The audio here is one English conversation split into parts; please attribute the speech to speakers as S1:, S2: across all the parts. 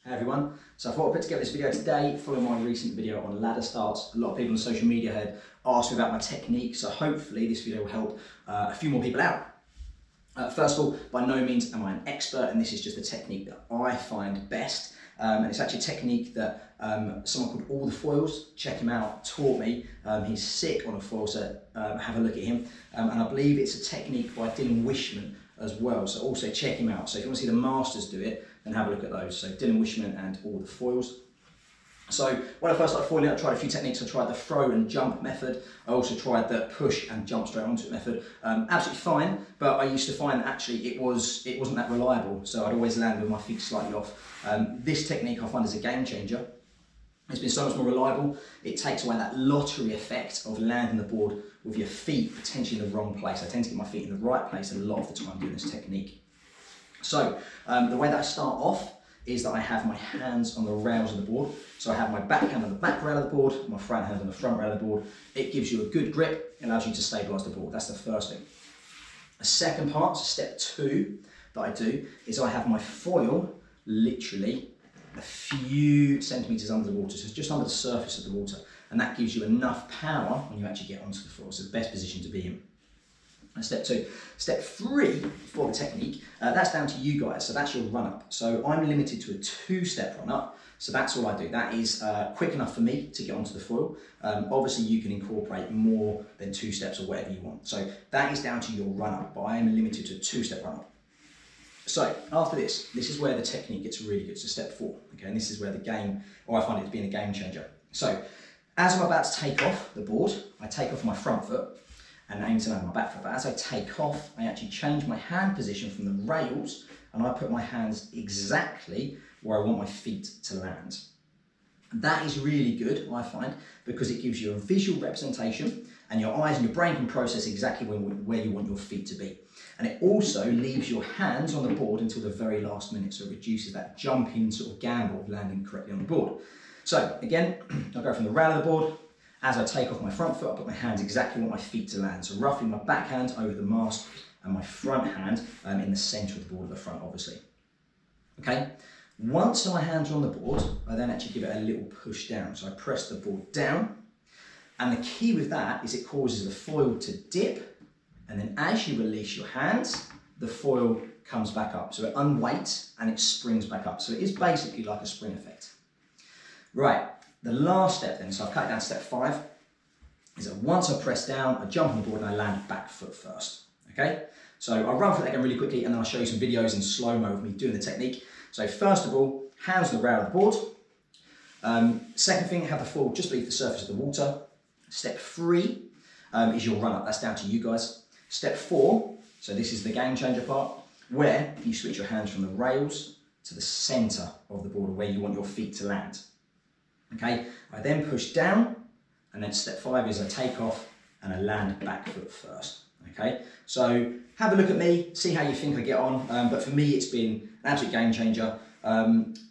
S1: Hey everyone, so I thought I'd put together this video today following my recent video on ladder starts. A lot of people on social media had asked me about my technique, so hopefully this video will help a few more people out. First of all, by no means am I an expert, and this is just the technique that I find best. And it's actually a technique that someone called All the Foils, check him out, taught me. He's sick on a foil, so have a look at him. And I believe it's a technique by Dylan Wishman as well, so also check him out. So if you want to see the masters do it, then have a look at those. So Dylan Wishman and All the Foils. So when I first started foiling, I tried a few techniques. I tried the throw and jump method. I also tried the push and jump straight onto it method. Absolutely fine, but I used to find that actually it wasn't that reliable. So I'd always land with my feet slightly off. This technique I find is a game changer. It's been so much more reliable. It takes away that lottery effect of landing the board with your feet potentially in the wrong place. I tend to get my feet in the right place a lot of the time doing this technique. So the way that I start off is that I have my hands on the rails of the board. So I have my back hand on the back rail of the board, my front hand on the front rail of the board. It gives you a good grip, it allows you to stabilise the board. That's the first thing. The second part, so step 2 that I do, is I have my foil literally a few centimetres under the water, so it's just under the surface of the water. And that gives you enough power when you actually get onto the floor. So the best position to be in. That's step 2. Step 3 for the technique, that's down to you guys. So that's your run up. So I'm limited to a 2-step run up. So that's all I do. That is quick enough for me to get onto the foil. Obviously you can incorporate more than 2 steps or whatever you want. So that is down to your run up, but I am limited to a 2-step run up. So after this is where the technique gets really good. So step 4, okay, and this is where the game, or I find it to be a game changer. So as I'm about to take off the board, I take off my front foot and aim to land on my back foot. But as I take off, I actually change my hand position from the rails and I put my hands exactly where I want my feet to land. That is really good, I find, because it gives you a visual representation and your eyes and your brain can process exactly where you want your feet to be. And it also leaves your hands on the board until the very last minute, so it reduces that jumping sort of gamble of landing correctly on the board. So again, I'll go from the rail of the board. As I take off my front foot, I put my hands exactly where my feet to land. So roughly my back hand over the mast and my front hand in the centre of the board at the front, obviously. Okay, once my hands are on the board, I then actually give it a little push down. So I press the board down. And the key with that is it causes the foil to dip. And then as you release your hands, the foil comes back up. So it unweights and it springs back up. So it is basically like a spring effect. Right. The last step then, so I've cut it down to step 5, is that once I press down, I jump on the board and I land back foot first, okay? So I'll run through that again really quickly and then I'll show you some videos in slow-mo of me doing the technique. So first of all, hands on the rail of the board. Second thing, have the foil just beneath the surface of the water. Step 3 is your run-up, that's down to you guys. Step 4, so this is the game changer part, where you switch your hands from the rails to the centre of the board where you want your feet to land. Okay, I then push down, and then step 5 is I take off and I land back foot first. Okay, so have a look at me, see how you think I get on. But for me, it's been an absolute game changer. I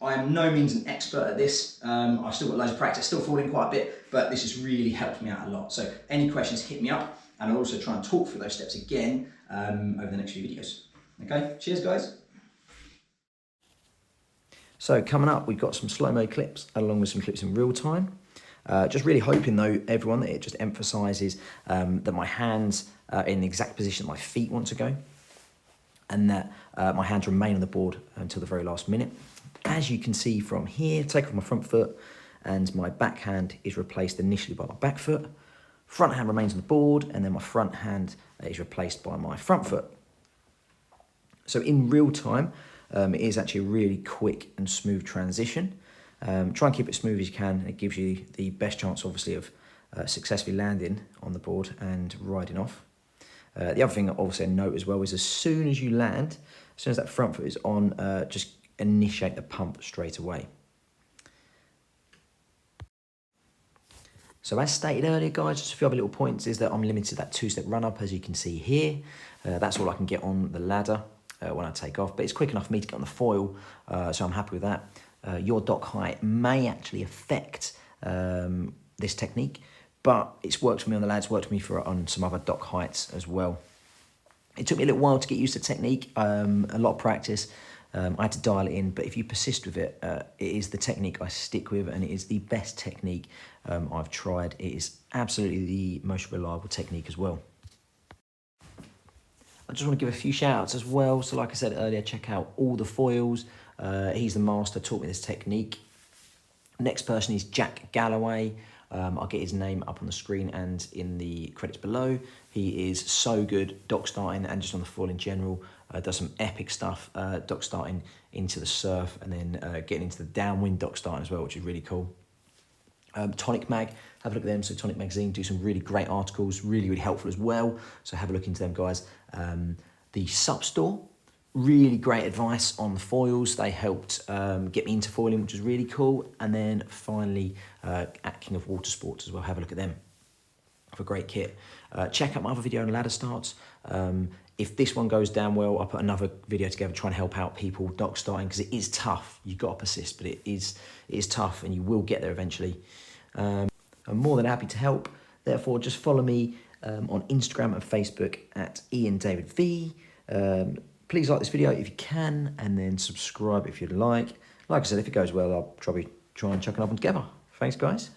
S1: am no means an expert at this. I've still got loads of practice, still falling quite a bit, but this has really helped me out a lot. So any questions, hit me up, and I'll also try and talk through those steps again over the next few videos. Okay, cheers guys.
S2: So coming up, we've got some slow-mo clips along with some clips in real time. Just really hoping though, everyone, that it just emphasises that my hands are in the exact position that my feet want to go and that my hands remain on the board until the very last minute. As you can see from here, take off my front foot and my back hand is replaced initially by my back foot. Front hand remains on the board and then my front hand is replaced by my front foot. So in real time, it is actually a really quick and smooth transition. Try and keep it smooth as you can. It gives you the best chance, obviously, of successfully landing on the board and riding off. The other thing, obviously, a note as well is as soon as you land, as soon as that front foot is on, just initiate the pump straight away. So as stated earlier, guys, just a few other little points is that I'm limited to that 2-step run-up, as you can see here. That's all I can get on the ladder when I take off, but it's quick enough for me to get on the foil, so I'm happy with that. Your dock height may actually affect this technique, but it's worked for me on the lads, worked for me on some other dock heights as well. It took me a little while to get used to the technique, a lot of practice, I had to dial it in, but if you persist with it, it is the technique I stick with, and it is the best technique I've tried. It is absolutely the most reliable technique as well. I just want to give a few shout outs as well. So like I said earlier, check out All the Foils. He's the master, taught me this technique. Next person is Jack Galloway. I'll get his name up on the screen and in the credits below. He is so good dock starting and just on the foil in general. Does some epic stuff, dock starting into the surf and then getting into the downwind dock starting as well, which is really cool. Tonic Mag, have a look at them. So Tonic Magazine do some really great articles, really, really helpful as well. So have a look into them, guys. The Sup Store, really great advice on the foils. They helped get me into foiling, which is really cool. And then finally, at King of Water Sports as well. Have a look at them for a great kit. Check out my other video on ladder starts. If this one goes down well, I'll put another video together trying to help out people dock starting, because it is tough. You've got to persist, but it is tough and you will get there eventually. I'm more than happy to help. Therefore, just follow me on Instagram and Facebook at Ian David V. Please like this video if you can, and then subscribe if you'd like. Like I said, if it goes well, I'll probably try and chuck another one together. Thanks, guys.